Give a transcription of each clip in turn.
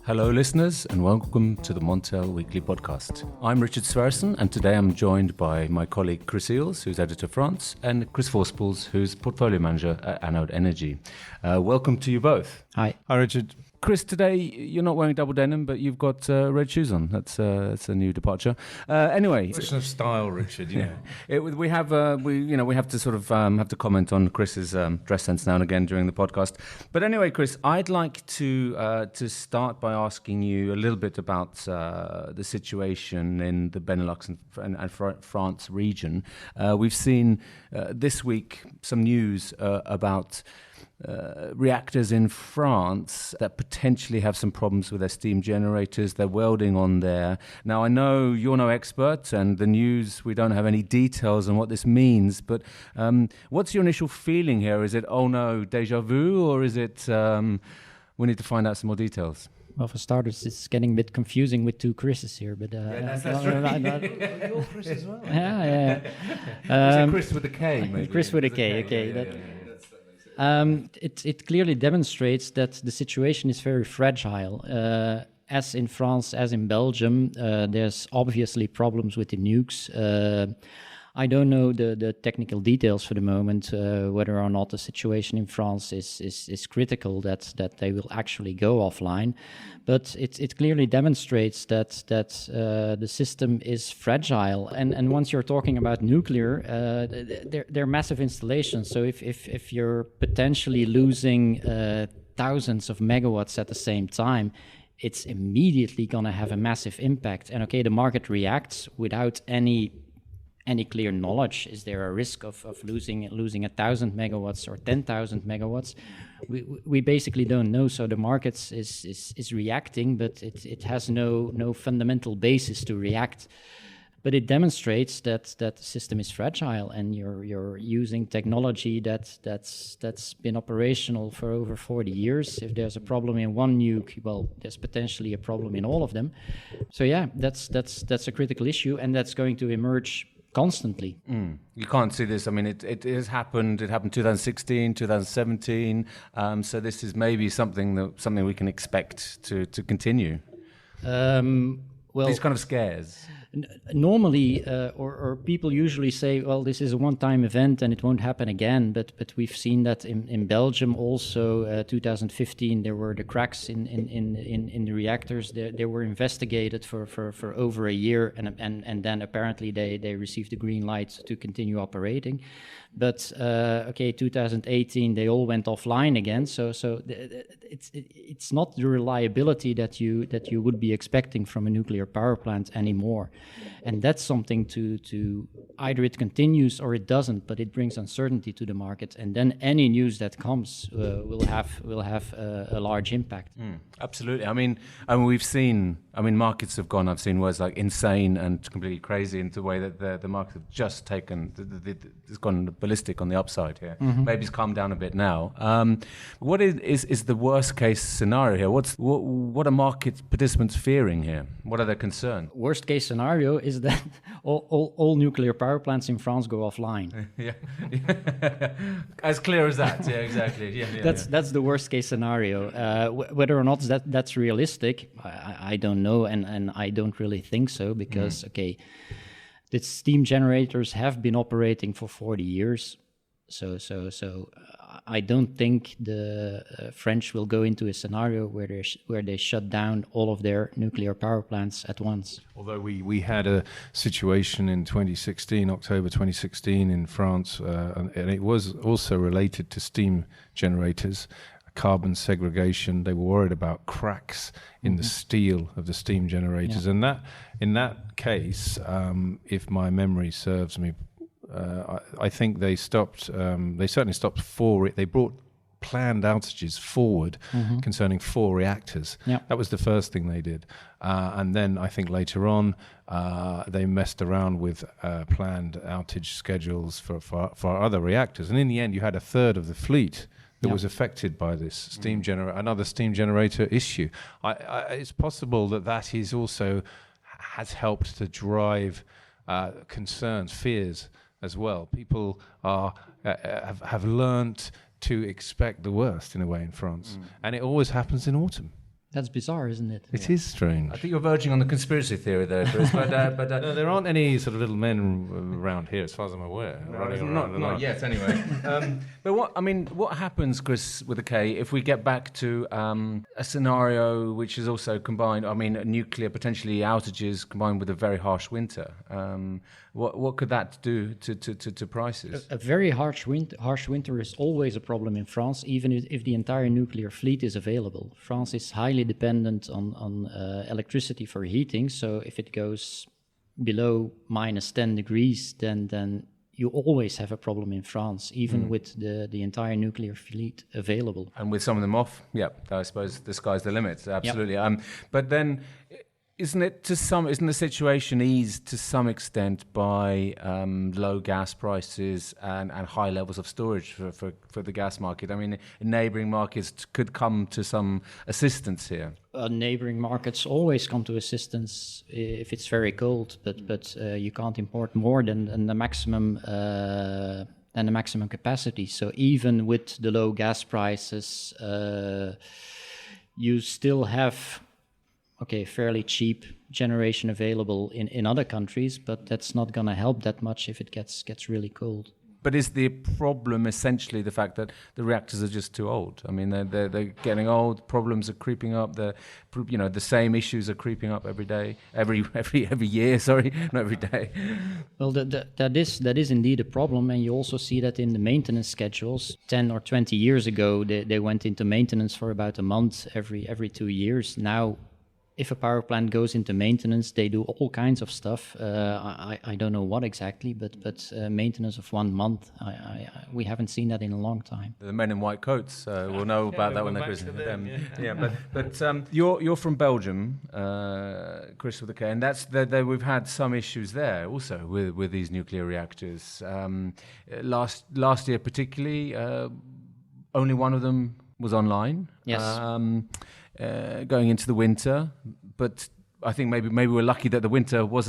Hello listeners and welcome to the Montel Weekly Podcast. I'm Richard Sverrisson and today I'm joined by my colleague Kris Eales, who's editor France, and Kris Voorspools, who's portfolio manager at Anode Energie. Welcome to you both. Hi. Hi, Richard. Kris, today you're not wearing double denim, but you've got red shoes on. That's a new departure. Anyway, Question of style, Richard. You know, we have to sort of have to comment on Chris's dress sense now and again during the podcast. But anyway, Kris, I'd like to start by asking you a little bit about the situation in the Benelux and France region. We've seen this week some news about reactors in France that potentially have some problems with their steam generators. They're welding on there. Now, I know you're no expert, and the news, we don't have any details on what this means, but what's your initial feeling here? Is it, oh no, déjà vu, or is it we need to find out some more details? Well, for starters, it's getting a bit confusing with two Chris's here, but that's right. you're Kris as well. Yeah. Is it Kris with a K, maybe? Kris with a K, okay. It clearly demonstrates that the situation is very fragile. As in France, as in Belgium, there's obviously problems with the nukes. I don't know the technical details for the moment, whether or not the situation in France is critical that they will actually go offline. But it clearly demonstrates that the system is fragile. And once you're talking about nuclear, they're massive installations. So if you're potentially losing thousands of megawatts at the same time, it's immediately going to have a massive impact. And okay, the market reacts without any clear knowledge. Is there a risk of losing 1,000 megawatts or 10,000 megawatts? We basically don't know. So the market is reacting, but it has no fundamental basis to react. But it demonstrates that the system is fragile, and you're using technology that's been operational for over 40 years. If there's a problem in one nuke, well, there's potentially a problem in all of them. So yeah, that's a critical issue, and that's going to emerge constantly. You can't see this. I mean, it has happened. It happened 2016, 2017. So this is maybe something we can expect to continue. Well, these kind of scares. Normally, or people usually say, well, this is a one-time event and it won't happen again. But we've seen that in Belgium also. 2015, there were the cracks in the reactors. They were investigated for over a year, and then apparently they received the green light to continue operating. But 2018, they all went offline again. So it's not the reliability that you would be expecting from a nuclear power plant anymore. And that's something to either it continues or it doesn't, but it brings uncertainty to the market. And then any news that comes will have a large impact. Absolutely. I mean, we've seen. Markets have gone. I've seen words like insane and completely crazy into the way that the markets have just taken. It's gone ballistic on the upside here. Mm-hmm. Maybe it's calmed down a bit now. What is the worst case scenario here? What are market participants fearing here? What are their concerns? Worst case scenario is that all nuclear power plants in France go offline. Yeah. As clear as that. Yeah, exactly. That's the worst case scenario. Whether or not that's realistic, I don't know, and I don't really think so, because the steam generators have been operating for 40 years. So I don't think the French will go into a scenario where they shut down all of their nuclear power plants at once. Although we had a situation in October 2016 in France, and it was also related to steam generators, carbon segregation. They were worried about cracks in the steel of the steam generators. Yeah. And in that case, if my memory serves me, I think they stopped. They certainly stopped they brought planned outages forward concerning 4 reactors. Yep. That was the first thing they did. And then I think later on, they messed around with planned outage schedules for other reactors. And in the end, you had a third of the fleet that was affected by this another steam generator issue. It's possible that is also has helped to drive concerns, fears as well. People have learnt to expect the worst in a way in France, and it always happens in autumn. That's bizarre, isn't it? It is strange. I think you're verging on the conspiracy theory there, Kris. But no, there aren't any sort of little men around here, as far as I'm aware, running around. Not yet, anyway. But what happens, Kris, with the K, if we get back to a scenario which is also combined? I mean, nuclear potentially outages combined with a very harsh winter. What could that do to prices? A very harsh winter is always a problem in France, even if the entire nuclear fleet is available. France is highly dependent on electricity for heating, so if it goes below minus 10 degrees, then you always have a problem in France, even with the entire nuclear fleet available. And with some of them off, I suppose the sky's the limit, absolutely. Yep. But then... Isn't the situation eased to some extent by low gas prices and high levels of storage for the gas market? I mean, neighbouring markets could come to some assistance here. Neighbouring markets always come to assistance if it's very cold, but you can't import more than the maximum capacity. So even with the low gas prices, you still have fairly cheap generation available in other countries, but that's not going to help that much if it gets really cold. But is the problem essentially the fact that the reactors are just too old? I mean, they're getting old. Problems are creeping up. The same issues are creeping up every day, every year. Sorry, not every day. Well, that is indeed a problem, and you also see that in the maintenance schedules. 10 or 20 years ago, they went into maintenance for about a month every 2 years. Now, if a power plant goes into maintenance, they do all kinds of stuff. I don't know what exactly, but maintenance of 1 month, we haven't seen that in a long time. The men in white coats will know about that when they're visiting them. But you're from Belgium, Kris with a K, and we've had some issues there also with these nuclear reactors. Last year particularly, only one of them was online. Yes. Going into the winter, but I think maybe we're lucky that the winter was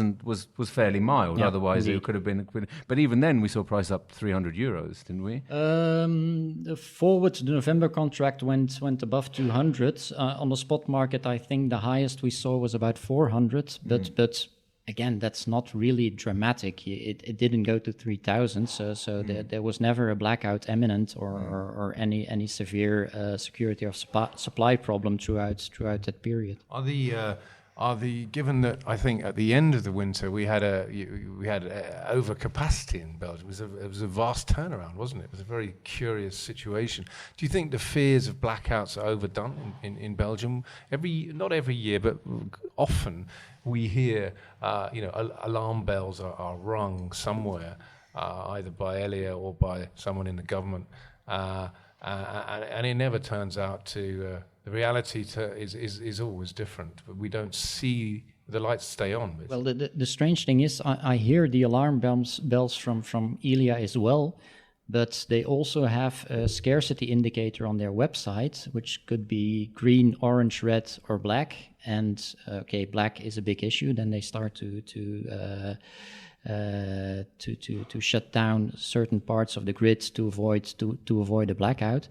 fairly mild. Yeah, otherwise, indeed. It could have been. But even then, we saw price up €300, didn't we? The forward, the November contract went above 200. On the spot market, I think the highest we saw was about 400. But again, that's not really dramatic. It didn't go to 3,000, so there was never a blackout imminent or any severe security of supply problem throughout that period. Given that I think at the end of the winter we had overcapacity in Belgium. It was a vast turnaround, wasn't it? It was a very curious situation. Do you think the fears of blackouts are overdone in Belgium? Not every year, but often we hear alarm bells are rung somewhere, either by Eales or by someone in the government, and it never turns out to. The reality is always different, but we don't see the lights stay on. Well, the strange thing is, I hear the alarm bells from Eales as well, but they also have a scarcity indicator on their website, which could be green, orange, red, or black. And black is a big issue. Then they start to shut down certain parts of the grid to avoid a blackout.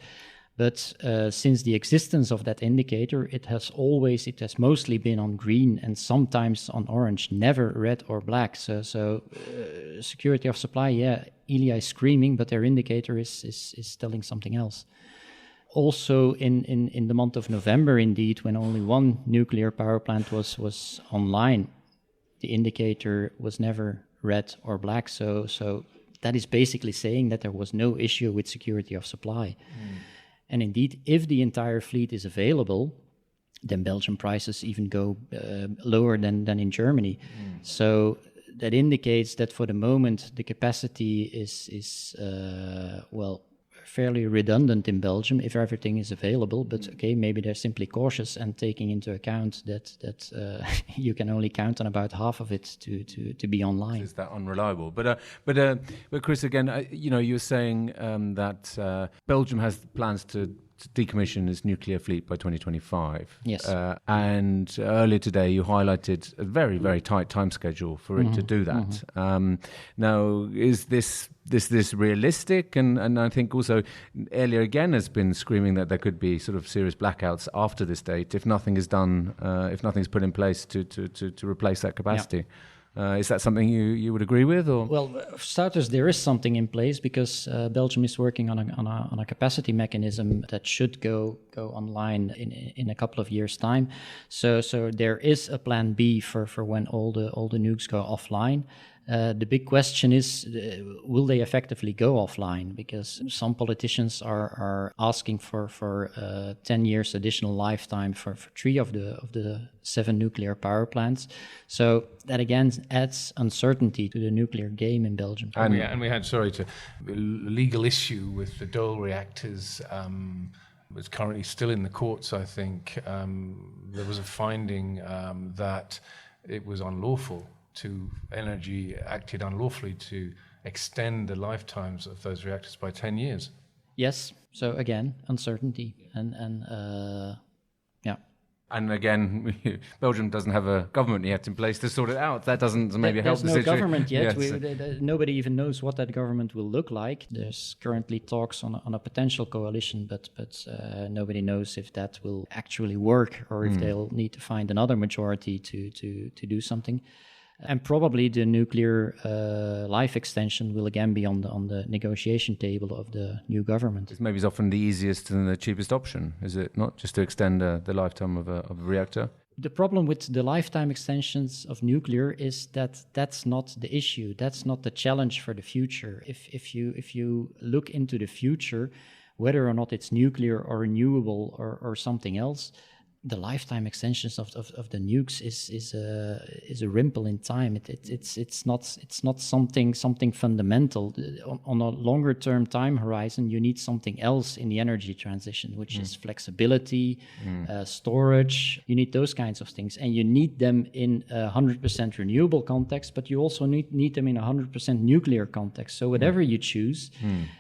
But since the existence of that indicator, it has mostly been on green and sometimes on orange, never red or black. So security of supply, Eales is screaming, but their indicator is telling something else. Also in the month of November, indeed, when only one nuclear power plant was online, the indicator was never red or black. So that is basically saying that there was no issue with security of supply. And indeed, if the entire fleet is available, then Belgian prices even go lower than in Germany. So that indicates that for the moment, the capacity is fairly redundant in Belgium if everything is available. But maybe they're simply cautious and taking into account that you can only count on about half of it to be online. Is that unreliable? But Kris, again, you were saying that Belgium has plans to decommission its nuclear fleet by 2025. Yes. And earlier today, you highlighted a very, very tight time schedule for it to do that. Now, is this realistic? And I think also Eales again has been screaming that there could be sort of serious blackouts after this date if nothing is done, if nothing's put in place to replace that capacity. Is that something you would agree with? Or? Well, for starters, there is something in place because Belgium is working on a capacity mechanism that should go online in a couple of years' time. So there is a plan B for when all the nukes go offline. The big question is, will they effectively go offline? Because some politicians are asking for 10 years additional lifetime for 3 of the 7 nuclear power plants. So that again adds uncertainty to the nuclear game in Belgium. And we had, a legal issue with the Dole reactors. It's currently still in the courts, I think. There was a finding that it was unlawful Energie acted unlawfully to extend the lifetimes of those reactors by 10 years. Yes. So again, uncertainty and yeah. And again, Belgium doesn't have a government yet in place to sort it out. That doesn't maybe help the situation. There's no government yet. Yes. Nobody even knows what that government will look like. There's currently talks on a potential coalition, but nobody knows if that will actually work or if they'll need to find another majority to do something. And probably the nuclear life extension will again be on the negotiation table of the new government. Maybe it's often the easiest and the cheapest option, is it not? Just to extend the lifetime of a reactor? The problem with the lifetime extensions of nuclear is that that's not the issue. That's not the challenge for the future. If you look into the future, whether or not it's nuclear or renewable or something else, the lifetime extensions of the nukes is a ripple in time. It's not something fundamental. On a longer term time horizon, you need something else in the energy transition, which is flexibility, storage. You need those kinds of things, and you need them in a 100% renewable context, but you also need them in a 100% nuclear context. So whatever you choose,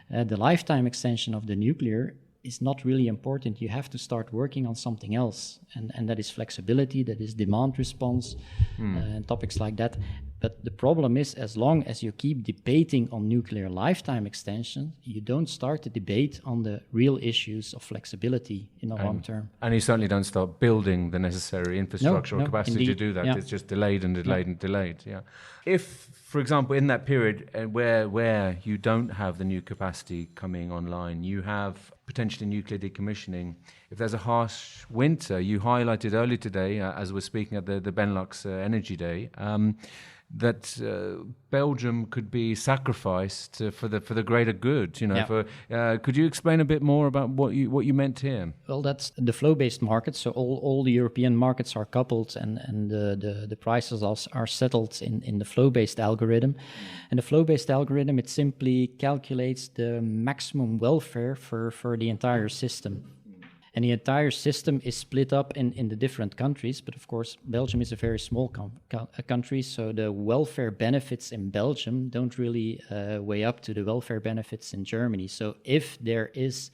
the lifetime extension of the nuclear is not really important. You have to start working on something else, and that is flexibility, that is demand response, and topics like that. But the problem is, as long as you keep debating on nuclear lifetime extension, you don't start the debate on the real issues of flexibility in the long term. And you certainly don't start building the necessary infrastructure or capacity to do that. Yeah. It's just delayed and delayed and delayed. Yeah. If, for example, in that period where you don't have the new capacity coming online, you have potentially nuclear decommissioning. If there's a harsh winter, you highlighted earlier today, as we're speaking at the Benelux Energy Day, that Belgium could be sacrificed for the greater good. Could you explain a bit more about what you meant here? Well, that's the flow-based market. So all the European markets are coupled, and the prices are settled in the flow-based algorithm. And the flow-based algorithm, it simply calculates the maximum welfare for the entire system. And the entire system is split up in the different countries. But of course, Belgium is a very small country, so the welfare benefits in Belgium don't really weigh up to the welfare benefits in Germany. So if there is...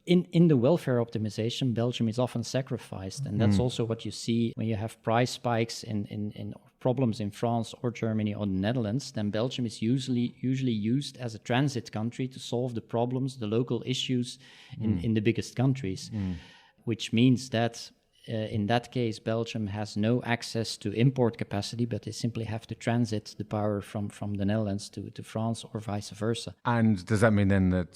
in the welfare optimization, Belgium is often sacrificed. And that's also what you see when you have price spikes in problems in France or Germany or the Netherlands. Then Belgium is usually used as a transit country to solve the problems, the local issues in the biggest countries, which means that in that case, Belgium has no access to import capacity, but they simply have to transit the power from the Netherlands to France or vice versa. And does that mean then that,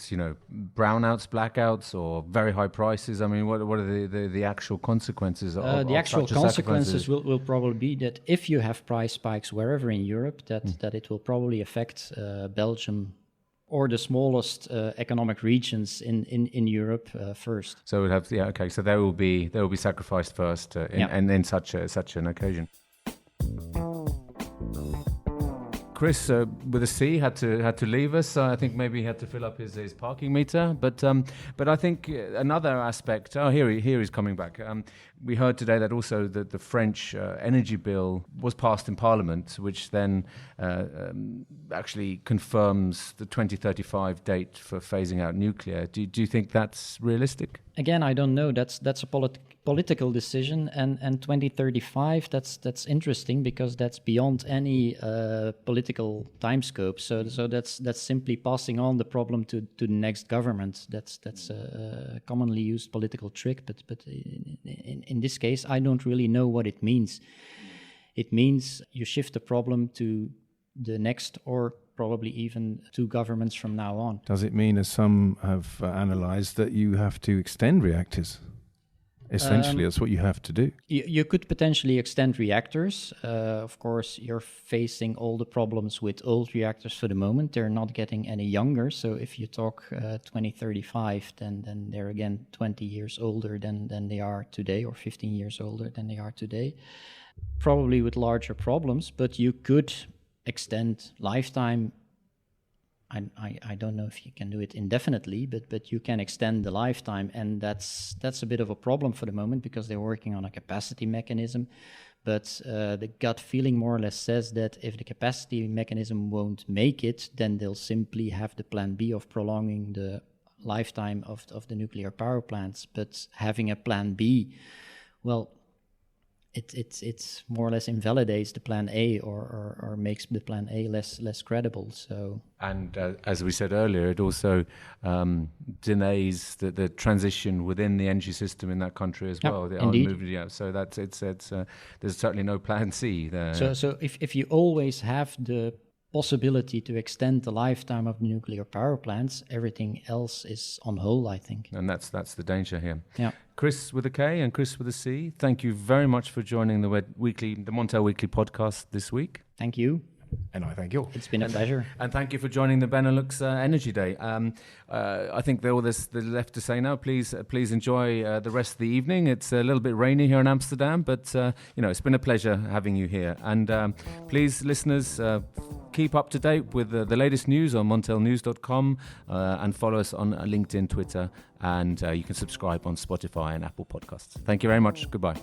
brownouts, blackouts, or very high prices? I mean, what are the actual consequences of the actual such consequences will probably be that if you have price spikes wherever in Europe, that it will probably affect Belgium or the smallest economic regions in Europe first. So we'd have so they will be sacrificed first in such an occasion. Kris with a C had to leave us. I think maybe he had to fill up his parking meter. But I think another aspect. Oh, here he's coming back. We heard today that also the French energy bill was passed in Parliament, which then actually confirms the 2035 date for phasing out nuclear. Do you think that's realistic? Again, I don't know. That's a political decision, and 2035. That's interesting because that's beyond any political time scope. So that's simply passing on the problem to the next government. That's a commonly used political trick. But in this case, I don't really know what it means. It means you shift the problem to the next or probably even 2 governments from now on. Does it mean, as some have analysed, that you have to extend reactors? Essentially, that's what you have to do. You could potentially extend reactors. Of course, you're facing all the problems with old reactors for the moment. They're not getting any younger. So if you talk 2035, then they're again 20 years older than they are today, or 15 years older than they are today. Probably with larger problems, but you could extend lifetime. I don't know if you can do it indefinitely, but you can extend the lifetime, and that's a bit of a problem for the moment because they're working on a capacity mechanism. But the gut feeling more or less says that if the capacity mechanism won't make it, then they'll simply have the plan B of prolonging the lifetime of the nuclear power plants. But having a plan B, well, it's more or less invalidates the plan A or makes the plan A less credible. So, and as we said earlier, it also denies the transition within the energy system in that country as well. Indeed. So that's there's certainly no plan C there. So if you always have the possibility to extend the lifetime of nuclear power plants, everything else is on hold, I think. And that's the danger here. Yeah. Kris with a K and Kris with a C, thank you very much for joining the Montel Weekly podcast this week. Thank you. And I thank you. It's been a pleasure. And thank you for joining the Benelux Energy Day. I think all there's left to say now. Please enjoy the rest of the evening. It's a little bit rainy here in Amsterdam, but it's been a pleasure having you here. And please, listeners, keep up to date with the latest news on montelnews.com and follow us on LinkedIn, Twitter, and you can subscribe on Spotify and Apple Podcasts. Thank you very much. Goodbye.